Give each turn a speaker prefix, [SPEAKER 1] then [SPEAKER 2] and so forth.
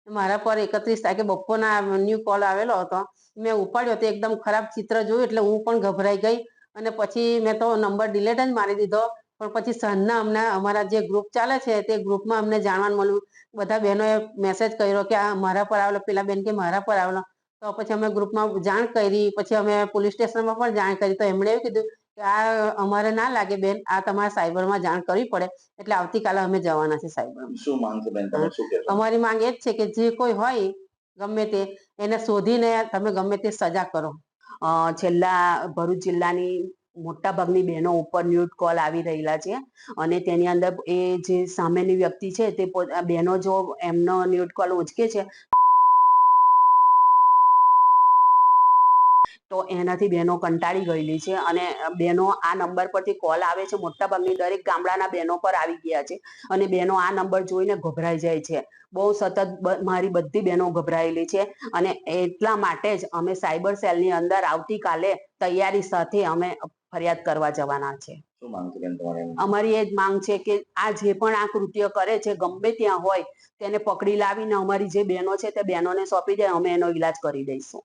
[SPEAKER 1] મારા પર 31 તારીખે બપોરના ન્યૂ કોલ આવેલો હતો. મેં ઉપાડ્યો તો એકદમ ખરાબ ચિત્ર જોયું એટલે હું પણ ગભરાઈ ગઈ અને પછી મેં તો નંબર ડિલીટ જ મારી દીધો. પણ પછી સાંજના અમને અમારા જે ગ્રુપ ચાલે છે તે ગ્રુપમાં અમને જાણવાનું મળ્યું. બધા બહેનોએ મેસેજ કર્યો કે આ મારા પર આવેલો, પેલા બેન કે મારા પર આવેલો. તો પછી અમે ગ્રુપમાં જાણ કરી, પછી અમે પોલીસ સ્ટેશનમાં પણ જાણ કરી. તો એમણે એવું કીધું કે આ અમારે ના લાગે બેન, આ તમારે સાયબરમાં જાણ કરવી પડે. એટલે આવતીકાલે અમે જવાના છે સાયબરમાં.
[SPEAKER 2] શું માંગ છે બેન, તમે શું કહેશો?
[SPEAKER 1] અમારી માંગ એ જ છે કે જે કોઈ હોય ગમે તે એને શોધીને તમે ગમે તે સજા કરો.
[SPEAKER 3] છેલ્લા ભરૂચ જિલ્લાની મોટા ભાગની બહેનો ઉપર ન્યૂડ કોલ આવી રહેલા છે અને તેની અંદર એ જે સામેની વ્યક્તિ છે તે બહેનો જો એમનો ન્યૂડ કોલ ઉચકે છે તો એનાથી બહેનો કંટાળી ગયેલી છે અને બહેનો આ નંબર પરથી કોલ આવે છે. મોટાભાગની દરેક ગામડાના બહેનો પર આવી ગયા છે અને બહેનો આ નંબર જોઈને ગભરાઈ જાય છે. બહુ સતત મારી બધી બહેનો ગભરાયેલી છે અને એટલા માટે જ અમે સાયબર સેલની અંદર આવતીકાલે તૈયારી સાથે અમે ફરિયાદ કરવા જવાના છે.
[SPEAKER 2] શું માંગ છે બેન તમારી?
[SPEAKER 3] અમારી એ જ માંગ છે કે આ જે પણ આ કૃત્ય કરે છે ગમે ત્યાં હોય તેને પકડી લાવીને અમારી જે બહેનો છે તે બહેનોને સોંપી દે, અમે એનો ઈલાજ કરી દઈશું.